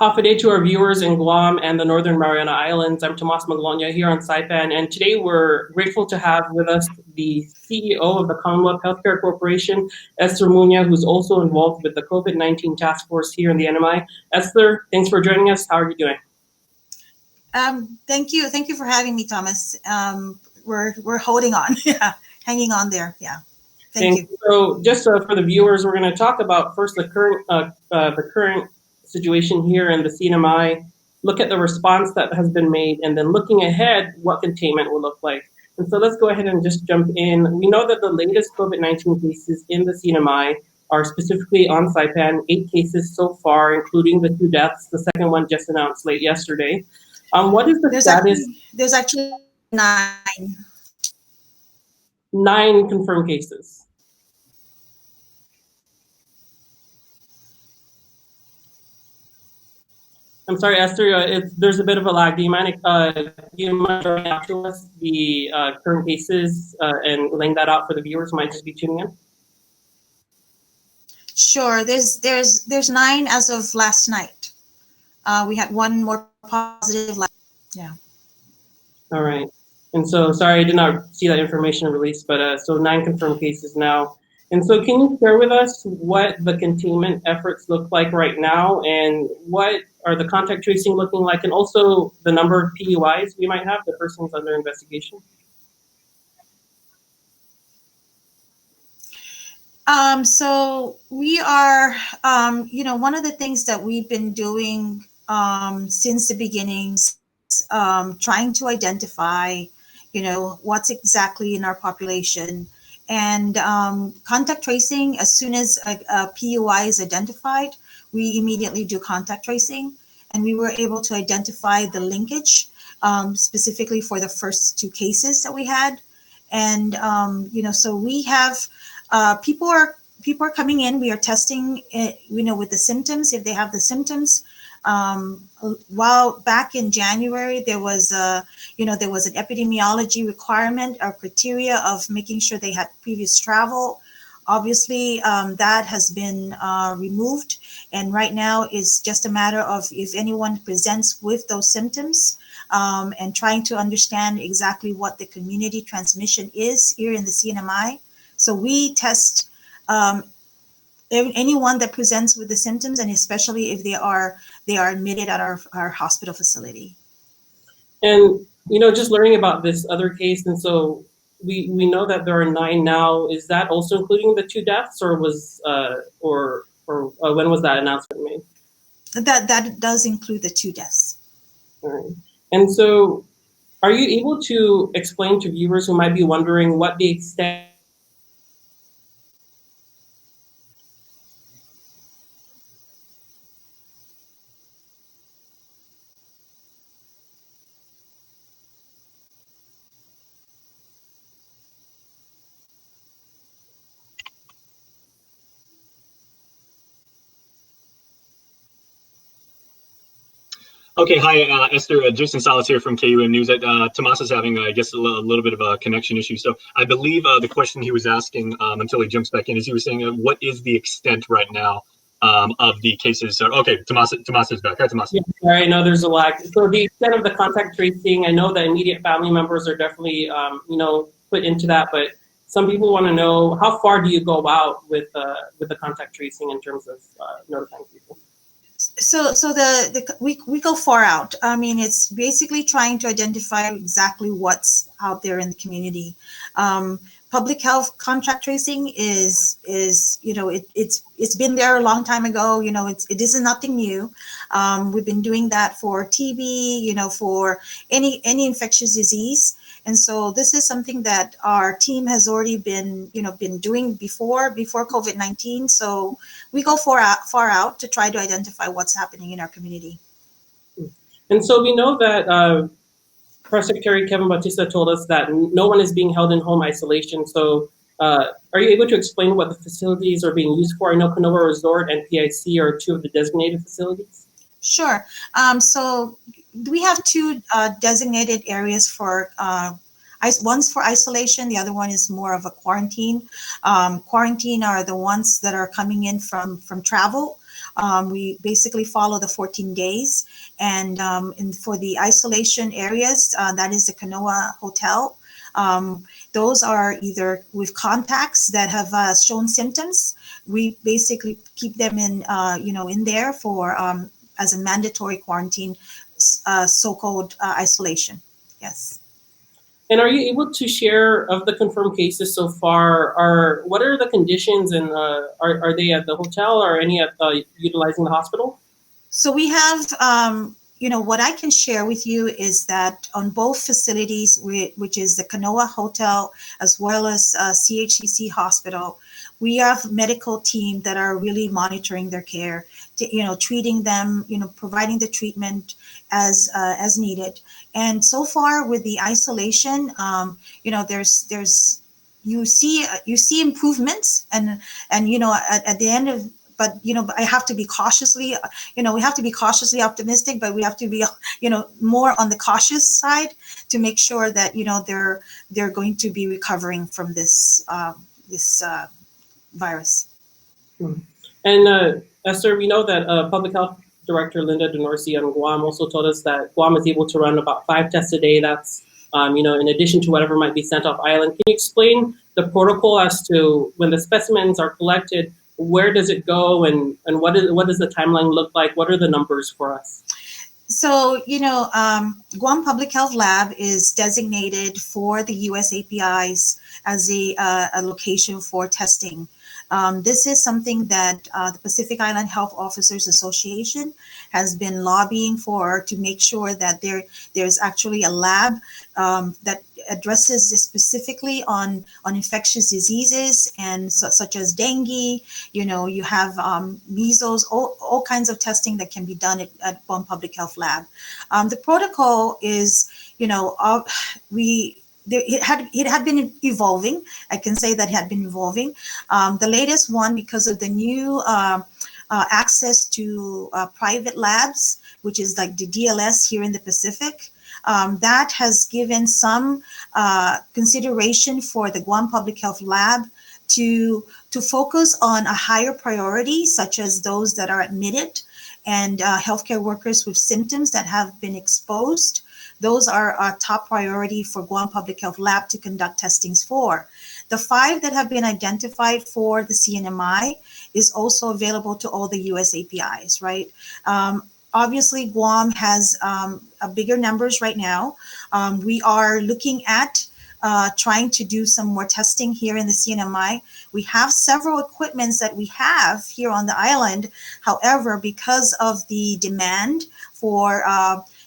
Hafa to our viewers in Guam and the Northern Mariana Islands. I'm Tomas Maglonia here on Saipan, and today we're grateful to have with us the CEO of the Commonwealth Healthcare Corporation, Esther Muña, who's also involved with the COVID-19 task force here in the NMI. Esther, thanks for joining us. How are you doing? Thank you for having me, Thomas. We're holding on, yeah, hanging on there, yeah. Thank you. So, just for the viewers, we're going to talk about first the current situation here in the CNMI, look at the response that has been made, and then looking ahead, what containment will look like. And so let's go ahead and just jump in. We know that the latest COVID-19 cases in the CNMI are specifically on Saipan, 8 cases so far, including the 2 deaths. The second one just announced late yesterday. What is the status? There's actually 9. 9 confirmed cases. I'm sorry, Esther, there's a bit of a lag. Do you mind showing out to us the current cases and laying that out for the viewers who might just be tuning in? Sure. There's 9 as of last night. We had 1 more positive. Yeah. All right. And so, sorry, I did not see that information released, but so 9 confirmed cases now. And so can you share with us what the containment efforts look like right now, and what are the contact tracing looking like, and also the number of PUIs we might have, the persons under investigation? So we are, one of the things that we've been doing since the beginnings, trying to identify, what's exactly in our population. And contact tracing, as soon as a PUI is identified, we immediately do contact tracing. And we were able to identify the linkage specifically for the first 2 cases that we had. And, so we have, people are coming in, we are testing, with the symptoms, if they have the symptoms. While back in January, there was an epidemiology requirement or criteria of making sure they had previous travel. Obviously, that has been removed, and right now it's just a matter of if anyone presents with those symptoms, and trying to understand exactly what the community transmission is here in the CNMI. So we test anyone that presents with the symptoms, and especially if they are admitted at our hospital facility. And just learning about this other case, and so we know that there are 9 now. Is that also including the 2 deaths, or was when was that announcement made? That does include the 2 deaths. All right. And so, are you able to explain to viewers who might be wondering what the extent Okay, hi, Esther. Jason Salas here from KUM News. Tomas is having, I guess, a little bit of a connection issue. So I believe the question he was asking until he jumps back in is he was saying, what is the extent right now of the cases? So, okay, Tomas is back. Hi, Tomas. Yeah, I know there's a lag. So the extent of the contact tracing, I know that immediate family members are definitely, put into that, but some people want to know, how far do you go out with the contact tracing in terms of notifying people? So we go far out. I mean, it's basically trying to identify exactly what's out there in the community. Public health contact tracing is it's been there a long time ago. It isn't nothing new. We've been doing that for TB, for any infectious disease. And so this is something that our team has already been doing before COVID-19. So we go far out to try to identify what's happening in our community. And so we know that Press Secretary Kevin Bautista told us that no one is being held in home isolation. So are you able to explain what the facilities are being used for? I know Canova Resort and PIC are 2 of the designated facilities. Sure. So we have 2 designated areas for one's for isolation. The other one is more of a quarantine. Quarantine are the ones that are coming in from travel. We basically follow the 14 days. And for the isolation areas, that is the Kanoa Hotel. Those are either with contacts that have shown symptoms. We basically keep them in, in there for as a mandatory quarantine, so-called isolation. Yes. And are you able to share of the confirmed cases so far? What are the conditions, and are they at the hotel or any at utilizing the hospital? So we have, what I can share with you is that on both facilities, which is the Kanoa Hotel as well as CHCC Hospital, we have medical team that are really monitoring their care, treating them, providing the treatment as needed. And so far with the isolation, there's you see improvements, and at the end of, but I have to be cautiously, we have to be cautiously optimistic, but we have to be more on the cautious side to make sure that they're going to be recovering from this virus. And Esther, we know that Public Health Director Linda DeNorsi on Guam also told us that Guam is able to run about 5 tests a day. That's in addition to whatever might be sent off island. Can you explain the protocol as to when the specimens are collected? Where does it go, and what does the timeline look like? What are the numbers for us? So, Guam Public Health Lab is designated for the US APIs as a location for testing. This is something that the Pacific Island Health Officers Association has been lobbying for, to make sure that there's actually a lab that addresses this specifically on infectious diseases and such as dengue. You have measles, all kinds of testing that can be done at Guam Public Health Lab. The protocol is, it had been evolving. I can say that it had been evolving. The latest one, because of the new access to private labs, which is like the DLS here in the Pacific, that has given some consideration for the Guam Public Health Lab to focus on a higher priority, such as those that are admitted and healthcare workers with symptoms that have been exposed. Those are our top priority for Guam Public Health Lab to conduct testings for. The 5 that have been identified for the CNMI is also available to all the US APIs, right? Obviously, Guam has bigger numbers right now. We are looking at trying to do some more testing here in the CNMI. We have several equipments that we have here on the island. However, because of the demand for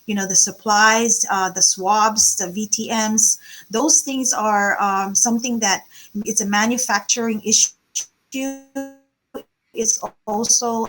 the supplies, the swabs, the VTMs, those things are something that it's a manufacturing issue. It's also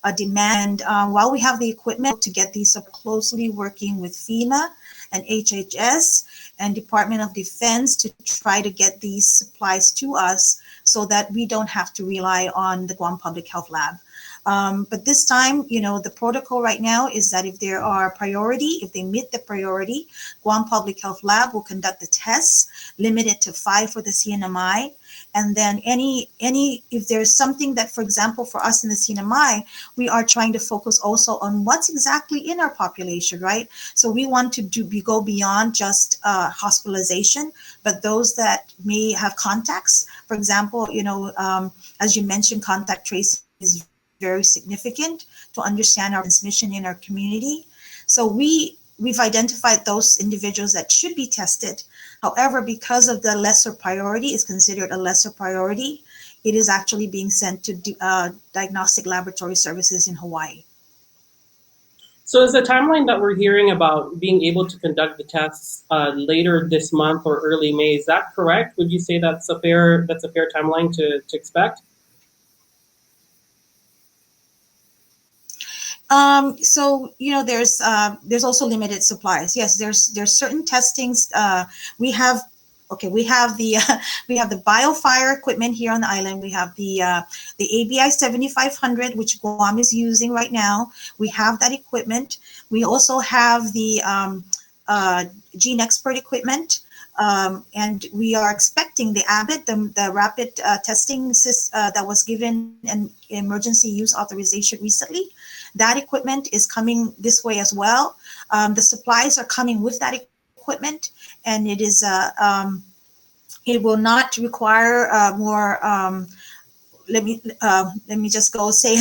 a demand. While we have the equipment to get these, so closely working with FEMA and HHS and Department of Defense to try to get these supplies to us so that we don't have to rely on the Guam Public Health Lab. But this time, the protocol right now is that if there are priority, if they meet the priority, Guam Public Health Lab will conduct the tests, limited to 5 for the CNMI. And then if there's something that, for example, for us in the CNMI, we are trying to focus also on what's exactly in our population, right? So we want to go beyond just hospitalization, but those that may have contacts. For example, as you mentioned, contact tracing is very significant to understand our transmission in our community. So we've identified those individuals that should be tested. However, because of the lesser priority, is considered a lesser priority, it is actually being sent to diagnostic laboratory services in Hawaii. So is the timeline that we're hearing about being able to conduct the tests later this month or early May, is that correct? Would you say that's a fair timeline to expect? So there's also limited supplies. Yes, there's certain testings. We have the BioFire equipment here on the island. We have the ABI 7500, which Guam is using right now. We have that equipment. We also have the Gene Expert equipment. And we are expecting the Abbott, the rapid testing that was given an emergency use authorization recently. That equipment is coming this way as well. The supplies are coming with that equipment, and it will not require more. Let me just go say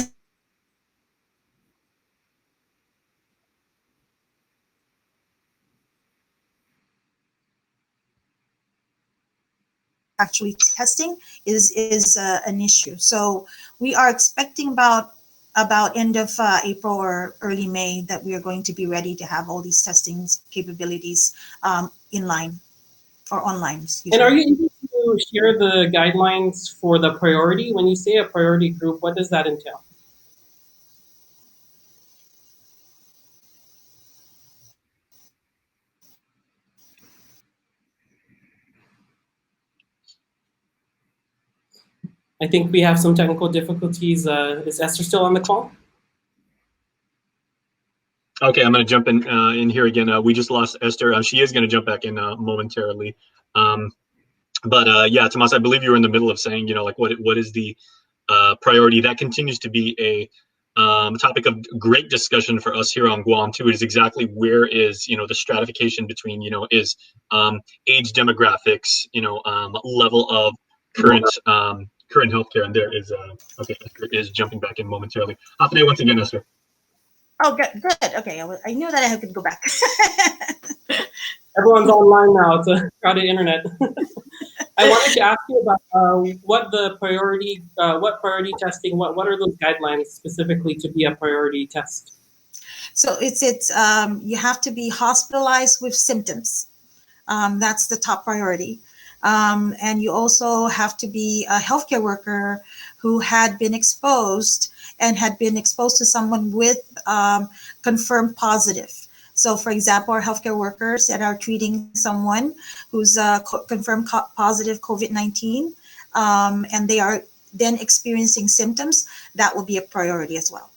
actually testing is an issue. So we are expecting about end of April or early May that we are going to be ready to have all these testing capabilities in line or online. And are you able to share the guidelines for the priority? When you say a priority group, what does that entail? I think we have some technical difficulties. Is Esther still on the call? Okay, I'm going to jump in here again. We just lost Esther. She is going to jump back in momentarily. But yeah, Tomas, I believe you were in the middle of saying, like what is the priority? That continues to be a topic of great discussion for us here on Guam too. It is exactly where is the stratification between is age demographics, level of current healthcare, and there is okay, Esther is jumping back in momentarily. Today once again, Esther. Oh, good. Okay, I knew that I could go back. Everyone's online now. It's a crowded internet. I wanted to ask you about what priority testing, what are those guidelines specifically to be a priority test? So it's you have to be hospitalized with symptoms. That's the top priority. And you also have to be a healthcare worker who had been exposed to someone with confirmed positive. So, for example, our healthcare workers that are treating someone who's confirmed positive COVID-19, and they are then experiencing symptoms, that will be a priority as well.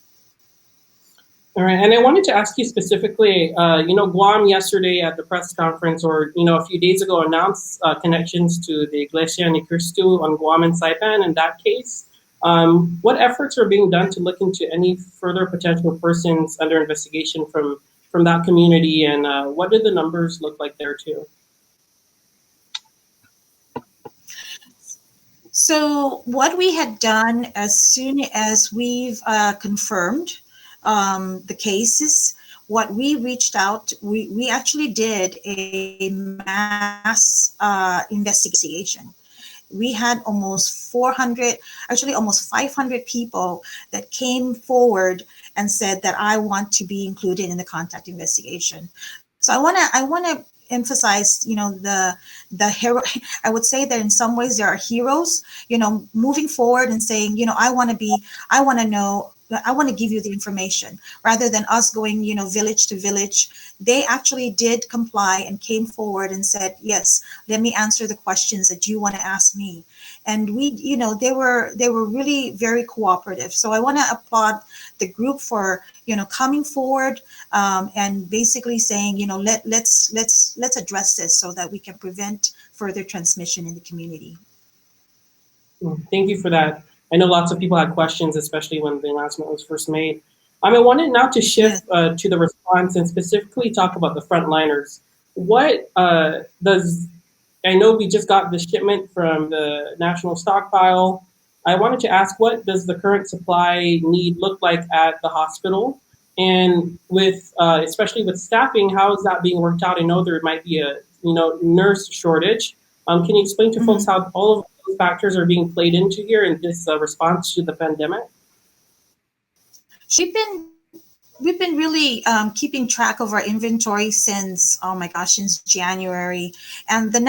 All right, and I wanted to ask you specifically, Guam yesterday at the press conference, or a few days ago, announced connections to the Iglesia Ni Cristo on Guam and Saipan. In that case, what efforts are being done to look into any further potential persons under investigation from that community, and what do the numbers look like there too? So what we had done as soon as we've confirmed the cases, what we reached out, we actually did a mass investigation. We had almost 400, actually almost 500 people that came forward and said that I want to be included in the contact investigation. So I want to emphasize, the hero. I would say that in some ways there are heroes, moving forward and saying, I want to know, I want to give you the information rather than us going, village to village. They actually did comply and came forward and said, yes, let me answer the questions that you want to ask me. And they were really very cooperative. So I want to applaud the group for, coming forward and basically saying, let's address this so that we can prevent further transmission in the community. Thank you for that. I know lots of people had questions, especially when the announcement was first made. I wanted now to shift to the response and specifically talk about the frontliners. What I know we just got the shipment from the national stockpile. I wanted to ask, what does the current supply need look like at the hospital? And with especially with staffing, how is that being worked out? I know there might be a nurse shortage. Can you explain to folks how all of those factors are being played into here in this response to the pandemic? We've been really keeping track of our inventory since, oh my gosh, since January, and the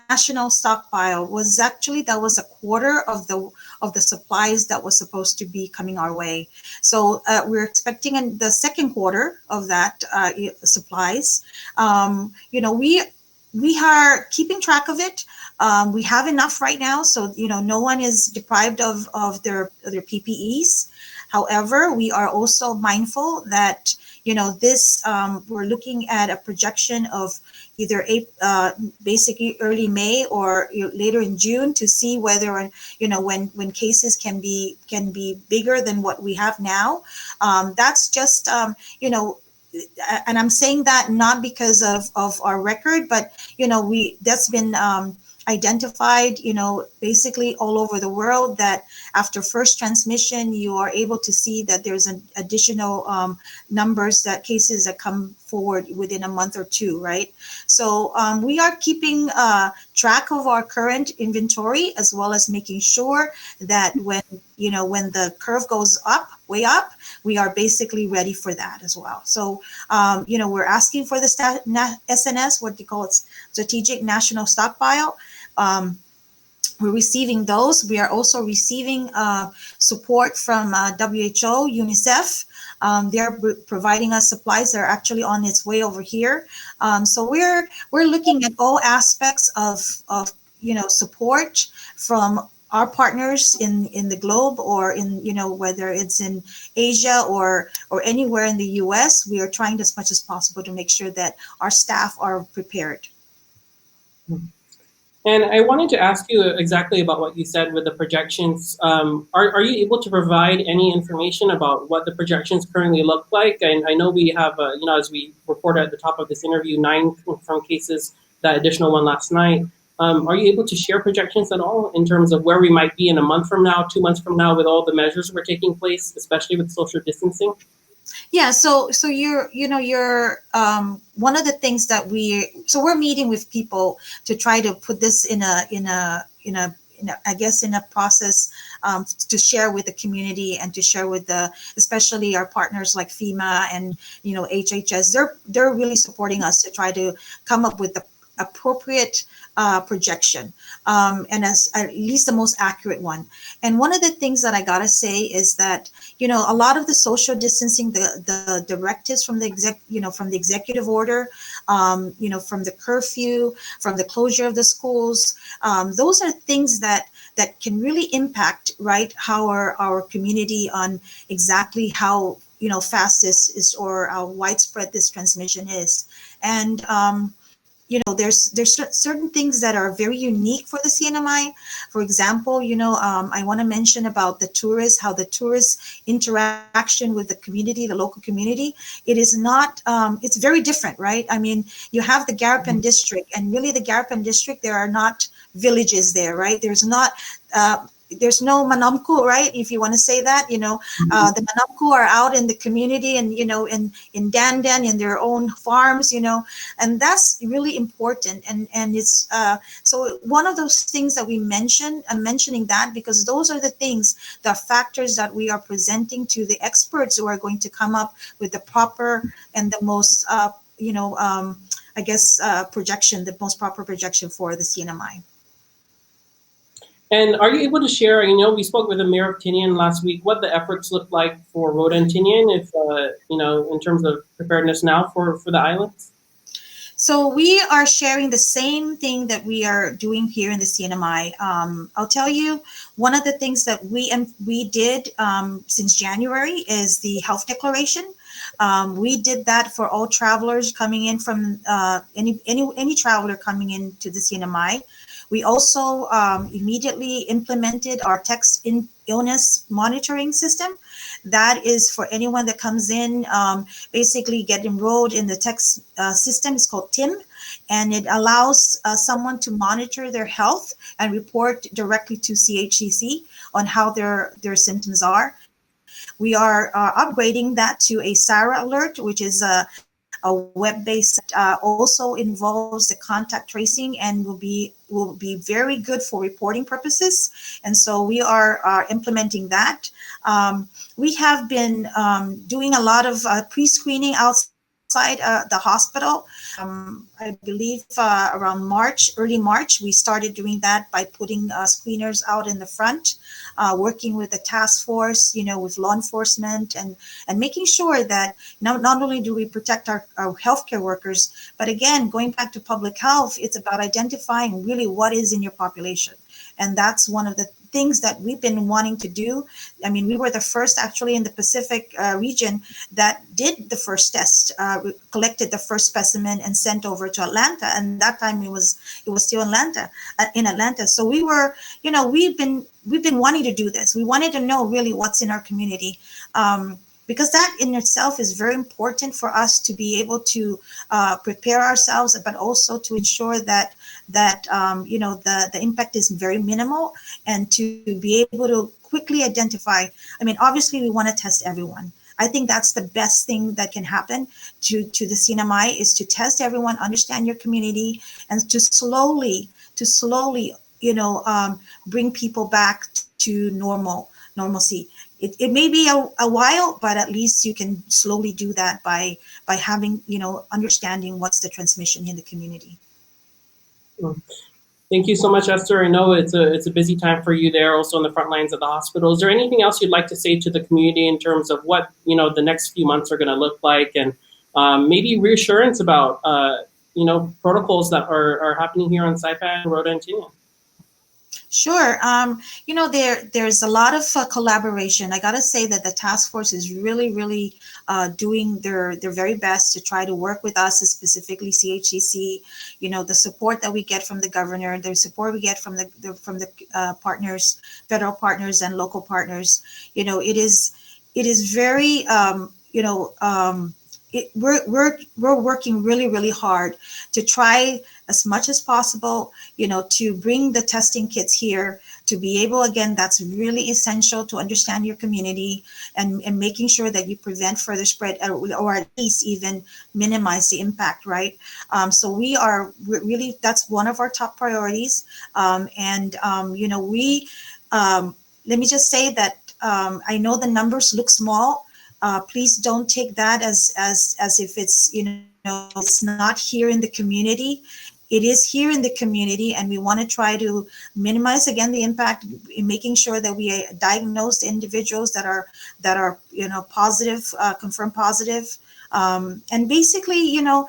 national stockpile was actually, that was a quarter of the supplies that was supposed to be coming our way. So we're expecting in the second quarter of that supplies. We are keeping track of it. We have enough right now, so no one is deprived of their PPEs. However, we are also mindful that, we're looking at a projection of, either basically early May or later in June to see whether, when cases can be bigger than what we have now. That's just, and I'm saying that not because of our record, but that's been identified, basically all over the world, that after first transmission, you are able to see that there's an additional numbers, that cases that come forward within a month or two, right? So we are keeping track of our current inventory, as well as making sure that when the curve goes up, way up, we are basically ready for that as well. So, we're asking for the SNS, what they call it, Strategic National Stockpile. We're receiving those. We are also receiving support from WHO, UNICEF. They're providing us supplies. They're actually on its way over here. So we're looking at all aspects of support from our partners in the globe, or in whether it's in Asia or anywhere in the US. We are trying as much as possible to make sure that our staff are prepared. And I wanted to ask you exactly about what you said with the projections. Are you able to provide any information about what the projections currently look like? And I know we have, as we reported at the top of this interview, 9 confirmed cases, that additional one last night. Are you able to share projections at all in terms of where we might be in a month from now, 2 months from now, with all the measures we're taking place, especially with social distancing? Yeah, so you're one of the things that we're meeting with people to try to put this in a I guess in a process to share with the community, and to share with especially our partners like FEMA and HHS. They're really supporting us to try to come up with the appropriate projection, and as at least the most accurate one. And one of the things that I gotta say is that a lot of the social distancing, the directives from the executive order, from the curfew, from the closure of the schools, those are things that can really impact, right, how our community, on exactly how fast this is, or how widespread this transmission is. And there's certain things that are very unique for the CNMI. For example, I want to mention about the tourists, how the tourist interaction with the community, the local community, it is not, it's very different, right? I mean, you have the Garapan district, and really the Garapan district, there are not villages there, right? There's no Manamku, right? If you want to say that, the Manamku are out in the community, and, in Dandan, in their own farms, and that's really important. And it's, so one of those things that we mentioned, I'm mentioning that because those are the things, the factors that we are presenting to the experts who are going to come up with the proper and the most, I guess, projection, the most proper projection for the CNMI. And are you able to share, we spoke with the mayor of Tinian last week, what the efforts look like for Rhoda and Tinian, if, in terms of preparedness now for the islands? So we are sharing the same thing that we are doing here in the CNMI. I'll tell you, one of the things that we did since January is the health declaration. We did that for all travelers coming in from any traveler coming into the CNMI. We also immediately implemented our text illness monitoring system. That is for anyone that comes in, basically get enrolled in the text system. It's called TIM, and it allows someone to monitor their health and report directly to CHCC on how their symptoms are. We are upgrading that to a SARA alert, which is a web-based, also involves the contact tracing, and will be very good for reporting purposes. And so we are implementing that. We have been doing a lot of pre-screening outside the hospital. I believe around early March, we started doing that by putting screeners out in the front, working with the task force, with law enforcement, and making sure that not only do we protect our healthcare workers, but again, going back to public health, it's about identifying really what is in your population. And that's one of the things that we've been wanting to do. I mean, we were the first actually in the Pacific region that did the first test, collected the first specimen and sent over to Atlanta. And that time it was still in Atlanta. So we were, you know, we've been wanting to do this. We wanted to know really what's in our community. Because that in itself is very important for us to be able to prepare ourselves, but also to ensure that you know, the impact is very minimal, and to be able to quickly identify. I mean, obviously we want to test everyone. I think that's the best thing that can happen to the CNMI, is to test everyone, understand your community, and to slowly, you know, bring people back to normalcy. It may be a while, but at least you can slowly do that by having, you know, understanding what's the transmission in the community. Thank you so much, Esther. I know it's a busy time for you there, also on the front lines of the hospital. Is there anything else you'd like to say to the community in terms of what, you know, the next few months are going to look like, and maybe reassurance about you know, protocols that are happening here on Saipan, Rota, and Tinian? Sure. You know, there's a lot of collaboration. I got to say that the task force is really doing their very best to try to work with us, specifically CHCC. You know, the support that we get from the governor, the support we get from the partners, federal partners and local partners. You know, it is very you know, we're working really hard to try as much as possible, you know, to bring the testing kits here, to be able, again, that's really essential to understand your community, and making sure that you prevent further spread, or at least even minimize the impact, right? So we are really, that's one of our top priorities. You know, let me just say that I know the numbers look small. Please don't take that as if it's, you know, it's not here in the community. It is here in the community, and we want to try to minimize, again, the impact in making sure that we diagnose the individuals that are you know, positive, confirmed positive, and basically, you know,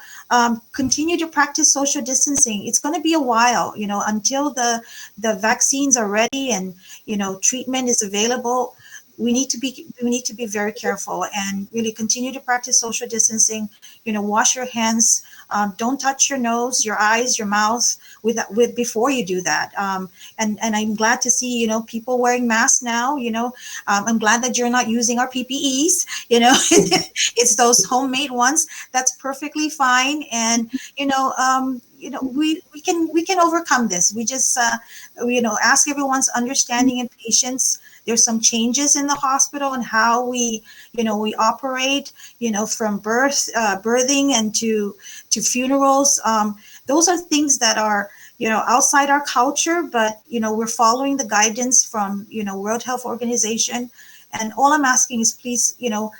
continue to practice social distancing. It's going to be a while, you know, until the vaccines are ready and, you know, treatment is available. We need to be very careful and really continue to practice social distancing. You know, wash your hands. Don't touch your nose, your eyes, your mouth with before you do that. And I'm glad to see, you know, people wearing masks now. You know, I'm glad that you're not using our PPEs. You know, it's those homemade ones. That's perfectly fine. And you know, we can overcome this. We just you know, ask everyone's understanding and patience. There's some changes in the hospital and how we operate, you know, from birthing and to funerals. Those are things that are, you know, outside our culture, but, you know, we're following the guidance from, you know, World Health Organization. And all I'm asking is, please, you know,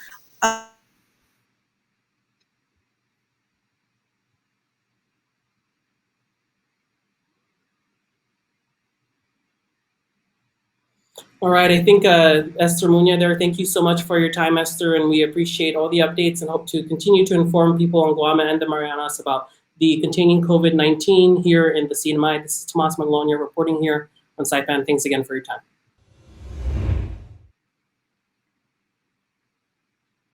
All right, I think Esther Muña there, thank you so much for your time, Esther, and we appreciate all the updates and hope to continue to inform people on Guam and the Marianas about the containing COVID-19 here in the CNMI. This is Tomas Maglonia reporting here on Saipan. Thanks again for your time.